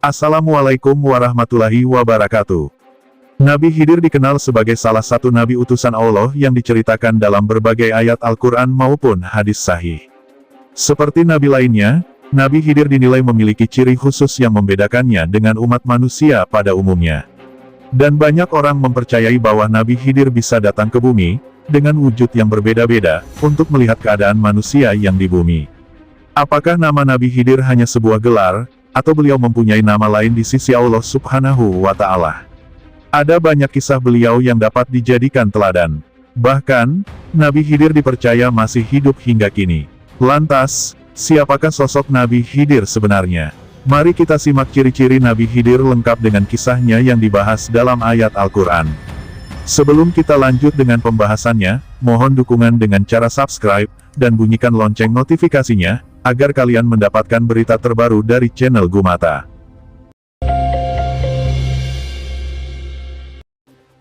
Assalamualaikum warahmatullahi wabarakatuh. Nabi Khidir dikenal sebagai salah satu nabi utusan Allah yang diceritakan dalam berbagai ayat Al-Quran maupun hadis sahih. Seperti nabi lainnya, Nabi Khidir dinilai memiliki ciri khusus yang membedakannya dengan umat manusia pada umumnya. Dan banyak orang mempercayai bahwa Nabi Khidir bisa datang ke bumi, dengan wujud yang berbeda-beda, untuk melihat keadaan manusia yang di bumi. Apakah nama Nabi Khidir hanya sebuah gelar, atau beliau mempunyai nama lain di sisi Allah Subhanahu wa Ta'ala? Ada banyak kisah beliau yang dapat dijadikan teladan. Bahkan, Nabi Khidir dipercaya masih hidup hingga kini. Lantas, siapakah sosok Nabi Khidir sebenarnya? Mari kita simak ciri-ciri Nabi Khidir lengkap dengan kisahnya yang dibahas dalam ayat Al-Quran. Sebelum kita lanjut dengan pembahasannya, mohon dukungan dengan cara subscribe, dan bunyikan lonceng notifikasinya, agar kalian mendapatkan berita terbaru dari channel Gumata.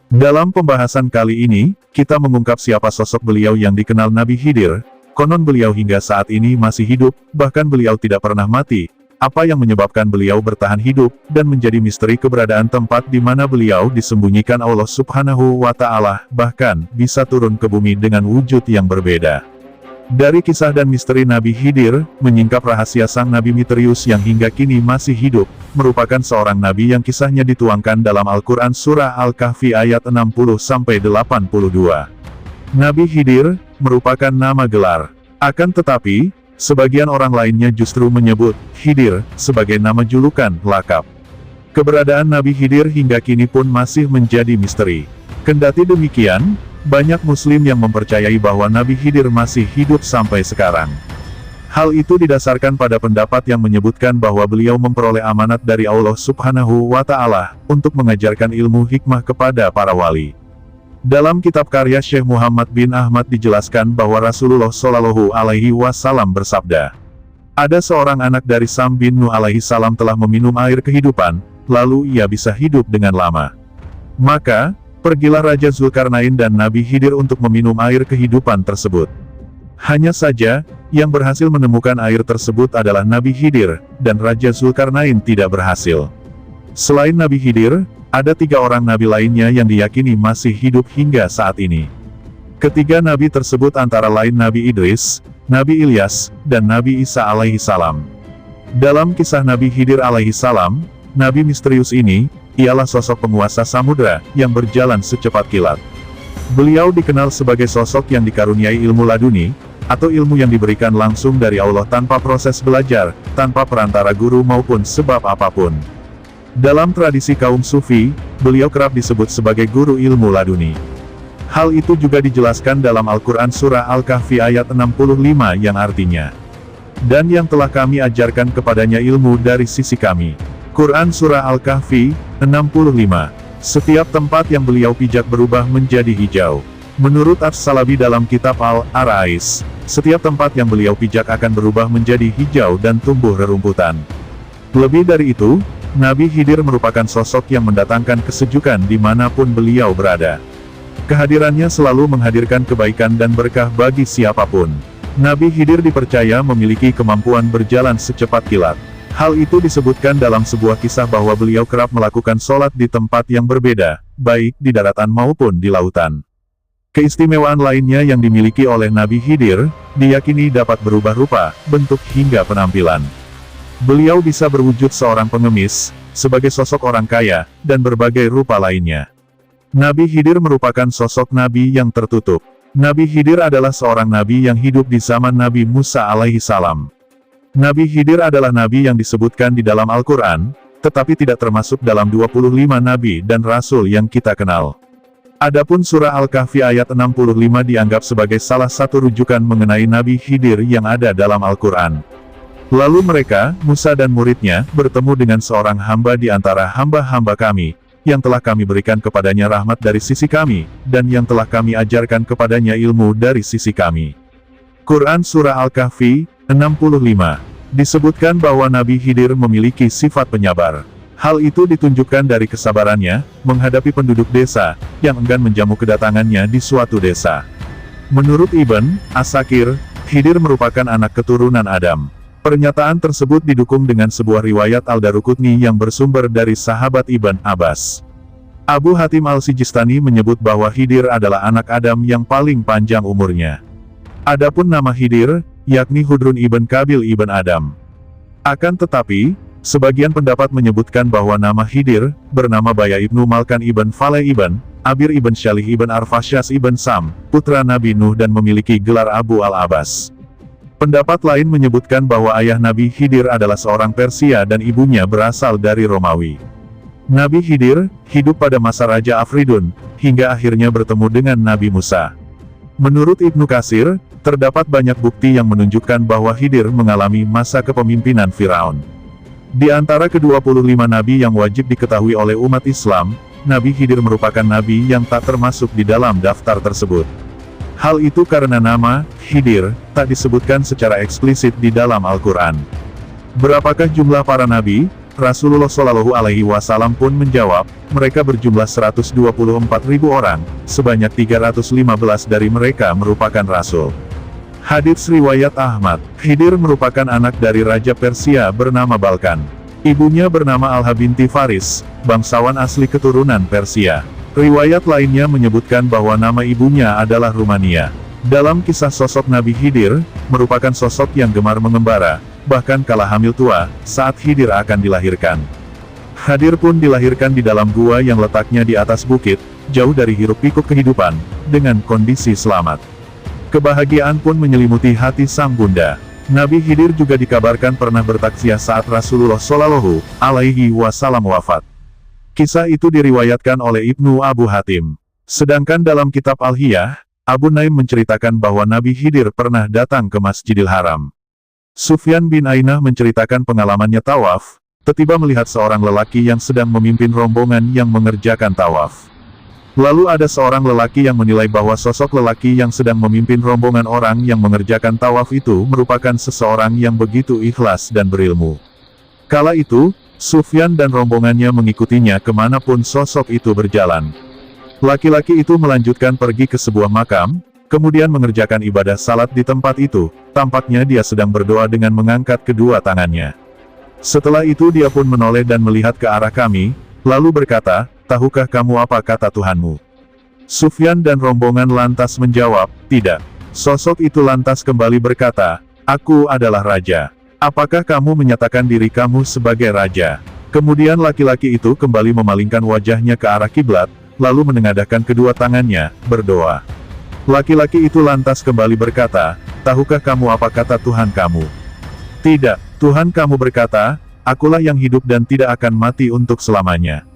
Dalam pembahasan kali ini, kita mengungkap siapa sosok beliau yang dikenal Nabi Khidir. Konon beliau hingga saat ini masih hidup, bahkan beliau tidak pernah mati. Apa yang menyebabkan beliau bertahan hidup, dan menjadi misteri keberadaan tempat di mana beliau disembunyikan Allah Subhanahu wa Ta'ala, bahkan bisa turun ke bumi dengan wujud yang berbeda. Dari kisah dan misteri Nabi Khidir, menyingkap rahasia sang Nabi misterius yang hingga kini masih hidup, merupakan seorang Nabi yang kisahnya dituangkan dalam Al-Quran Surah Al-Kahfi ayat 60-82. Nabi Khidir, merupakan nama gelar. Akan tetapi, sebagian orang lainnya justru menyebut Khidir sebagai nama julukan, lakap. Keberadaan Nabi Khidir hingga kini pun masih menjadi misteri. Kendati demikian, banyak muslim yang mempercayai bahwa Nabi Khidir masih hidup sampai sekarang. Hal itu didasarkan pada pendapat yang menyebutkan bahwa beliau memperoleh amanat dari Allah Subhanahu wa Ta'ala, untuk mengajarkan ilmu hikmah kepada para wali. Dalam kitab karya Syekh Muhammad bin Ahmad dijelaskan bahwa Rasulullah Shallallahu Alaihi Wasallam bersabda, ada seorang anak dari Sam bin Nuh alaihi salam telah meminum air kehidupan, lalu ia bisa hidup dengan lama. Maka, pergilah Raja Zulkarnain dan Nabi Khidir untuk meminum air kehidupan tersebut. Hanya saja, yang berhasil menemukan air tersebut adalah Nabi Khidir, dan Raja Zulkarnain tidak berhasil. Selain Nabi Khidir, ada 3 orang nabi lainnya yang diyakini masih hidup hingga saat ini. Ketiga nabi tersebut antara lain Nabi Idris, Nabi Ilyas, dan Nabi Isa alaihi salam. Dalam kisah Nabi Khidir alaihi salam, nabi misterius ini, ialah sosok penguasa samudra, yang berjalan secepat kilat. Beliau dikenal sebagai sosok yang dikaruniai ilmu laduni, atau ilmu yang diberikan langsung dari Allah tanpa proses belajar, tanpa perantara guru maupun sebab apapun. Dalam tradisi kaum sufi, beliau kerap disebut sebagai guru ilmu laduni. Hal itu juga dijelaskan dalam Al-Quran Surah Al-Kahfi ayat 65 yang artinya, dan yang telah kami ajarkan kepadanya ilmu dari sisi kami. Quran Surah Al-Kahfi, 65. Setiap tempat yang beliau pijak berubah menjadi hijau. Menurut As-Salabi dalam kitab Al-Arais, setiap tempat yang beliau pijak akan berubah menjadi hijau dan tumbuh rerumputan. Lebih dari itu, Nabi Khidir merupakan sosok yang mendatangkan kesejukan dimanapun beliau berada. Kehadirannya selalu menghadirkan kebaikan dan berkah bagi siapapun. Nabi Khidir dipercaya memiliki kemampuan berjalan secepat kilat. Hal itu disebutkan dalam sebuah kisah bahwa beliau kerap melakukan sholat di tempat yang berbeda, baik di daratan maupun di lautan. Keistimewaan lainnya yang dimiliki oleh Nabi Khidir, diyakini dapat berubah rupa, bentuk hingga penampilan. Beliau bisa berwujud seorang pengemis, sebagai sosok orang kaya, dan berbagai rupa lainnya. Nabi Khidir merupakan sosok nabi yang tertutup. Nabi Khidir adalah seorang nabi yang hidup di zaman Nabi Musa alaihi salam. Nabi Khidir adalah nabi yang disebutkan di dalam Al-Quran, tetapi tidak termasuk dalam 25 nabi dan rasul yang kita kenal. Adapun surah Al-Kahfi ayat 65 dianggap sebagai salah satu rujukan mengenai Nabi Khidir yang ada dalam Al-Quran. Lalu mereka, Musa dan muridnya, bertemu dengan seorang hamba di antara hamba-hamba kami, yang telah kami berikan kepadanya rahmat dari sisi kami, dan yang telah kami ajarkan kepadanya ilmu dari sisi kami. Quran Surah Al-Kahfi, 65. Disebutkan bahwa Nabi Khidir memiliki sifat penyabar. Hal itu ditunjukkan dari kesabarannya, menghadapi penduduk desa, yang enggan menjamu kedatangannya di suatu desa. Menurut Ibn Asakir, Khidir merupakan anak keturunan Adam. Pernyataan tersebut didukung dengan sebuah riwayat Al-Daruqutni yang bersumber dari sahabat Ibn Abbas. Abu Hatim Al-Sijistani menyebut bahwa Khidir adalah anak Adam yang paling panjang umurnya. Adapun nama Khidir, yakni Hudrun ibn Kabil ibn Adam. Akan tetapi, sebagian pendapat menyebutkan bahwa nama Khidir, bernama Baya ibnu Malkan ibn Faleh ibn Abir ibn Syalih ibn Arfashas ibn Sam, putra Nabi Nuh dan memiliki gelar Abu Al-Abbas. Pendapat lain menyebutkan bahwa ayah Nabi Khidir adalah seorang Persia dan ibunya berasal dari Romawi. Nabi Khidir, hidup pada masa Raja Afridun, hingga akhirnya bertemu dengan Nabi Musa. Menurut Ibnu Katsir, terdapat banyak bukti yang menunjukkan bahwa Khidir mengalami masa kepemimpinan Firaun. Di antara ke-25 nabi yang wajib diketahui oleh umat Islam, Nabi Khidir merupakan nabi yang tak termasuk di dalam daftar tersebut. Hal itu karena nama Khidir tak disebutkan secara eksplisit di dalam Al-Quran. Berapakah jumlah para nabi? Rasulullah Shallallahu Alaihi Wasallam pun menjawab, mereka berjumlah 124.000 orang, sebanyak 315 dari mereka merupakan rasul. Hadits riwayat Ahmad, Khidir merupakan anak dari Raja Persia bernama Balkan. Ibunya bernama Alha binti Faris, bangsawan asli keturunan Persia. Riwayat lainnya menyebutkan bahwa nama ibunya adalah Rumania. Dalam kisah sosok Nabi Khidir, merupakan sosok yang gemar mengembara, bahkan kala hamil tua, saat Khidir akan dilahirkan. Khidir pun dilahirkan di dalam gua yang letaknya di atas bukit, jauh dari hiruk-pikuk kehidupan, dengan kondisi selamat. Kebahagiaan pun menyelimuti hati sang bunda. Nabi Khidir juga dikabarkan pernah bertaksiah saat Rasulullah Shallallahu Alaihi Wasallam wafat. Kisah itu diriwayatkan oleh Ibnu Abu Hatim. Sedangkan dalam kitab Al-Hiyah, Abu Naim menceritakan bahwa Nabi Khidir pernah datang ke Masjidil Haram. Sufyan bin Ainah menceritakan pengalamannya tawaf, tiba-tiba melihat seorang lelaki yang sedang memimpin rombongan yang mengerjakan tawaf. Lalu ada seorang lelaki yang menilai bahwa sosok lelaki yang sedang memimpin rombongan orang yang mengerjakan tawaf itu merupakan seseorang yang begitu ikhlas dan berilmu. Kala itu, Sufyan dan rombongannya mengikutinya kemanapun sosok itu berjalan. Laki-laki itu melanjutkan pergi ke sebuah makam, kemudian mengerjakan ibadah salat di tempat itu. Tampaknya dia sedang berdoa dengan mengangkat kedua tangannya. Setelah itu dia pun menoleh dan melihat ke arah kami, lalu berkata, "Tahukah kamu apa kata Tuhanmu?" Sufyan dan rombongan lantas menjawab, "Tidak." Sosok itu lantas kembali berkata, "Aku adalah raja. Apakah kamu menyatakan diri kamu sebagai raja?" Kemudian laki-laki itu kembali memalingkan wajahnya ke arah kiblat, lalu menengadahkan kedua tangannya, berdoa. Laki-laki itu lantas kembali berkata, "Tahukah kamu apa kata Tuhan kamu?" "Tidak." Tuhan kamu berkata, "Akulah yang hidup dan tidak akan mati untuk selamanya."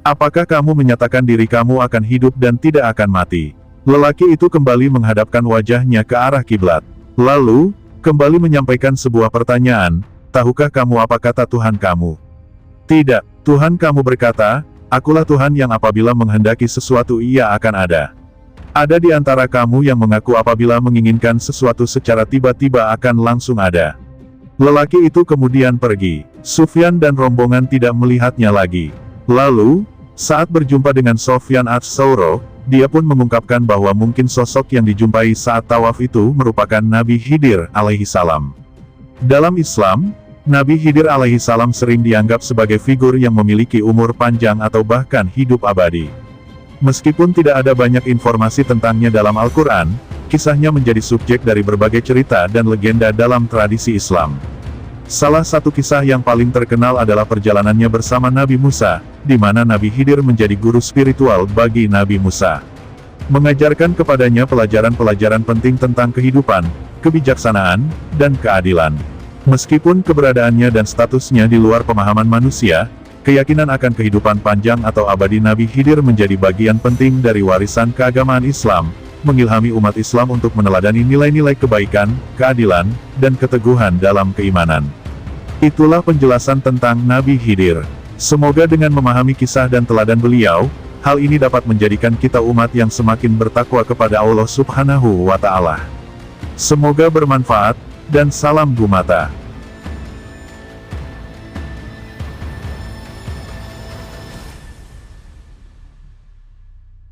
"Apakah kamu menyatakan diri kamu akan hidup dan tidak akan mati?" Lelaki itu kembali menghadapkan wajahnya ke arah kiblat. Lalu, kembali menyampaikan sebuah pertanyaan, "Tahukah kamu apa kata Tuhan kamu?" "Tidak." Tuhan kamu berkata, "Akulah Tuhan yang apabila menghendaki sesuatu ia akan ada." Ada di antara kamu yang mengaku apabila menginginkan sesuatu secara tiba-tiba akan langsung ada. Lelaki itu kemudian pergi. Sufyan dan rombongan tidak melihatnya lagi. Lalu, saat berjumpa dengan Sofyan Ats-Tsauri, dia pun mengungkapkan bahwa mungkin sosok yang dijumpai saat tawaf itu merupakan Nabi Khidir alaihi salam. Dalam Islam, Nabi Khidir alaihi salam sering dianggap sebagai figur yang memiliki umur panjang atau bahkan hidup abadi. Meskipun tidak ada banyak informasi tentangnya dalam Al-Quran, kisahnya menjadi subjek dari berbagai cerita dan legenda dalam tradisi Islam. Salah satu kisah yang paling terkenal adalah perjalanannya bersama Nabi Musa, di mana Nabi Khidir menjadi guru spiritual bagi Nabi Musa. Mengajarkan kepadanya pelajaran-pelajaran penting tentang kehidupan, kebijaksanaan, dan keadilan. Meskipun keberadaannya dan statusnya di luar pemahaman manusia, keyakinan akan kehidupan panjang atau abadi Nabi Khidir menjadi bagian penting dari warisan keagamaan Islam, mengilhami umat Islam untuk meneladani nilai-nilai kebaikan, keadilan, dan keteguhan dalam keimanan. Itulah penjelasan tentang Nabi Khidir. Semoga dengan memahami kisah dan teladan beliau, hal ini dapat menjadikan kita umat yang semakin bertakwa kepada Allah Subhanahu wa Ta'ala. Semoga bermanfaat, dan salam Gumata.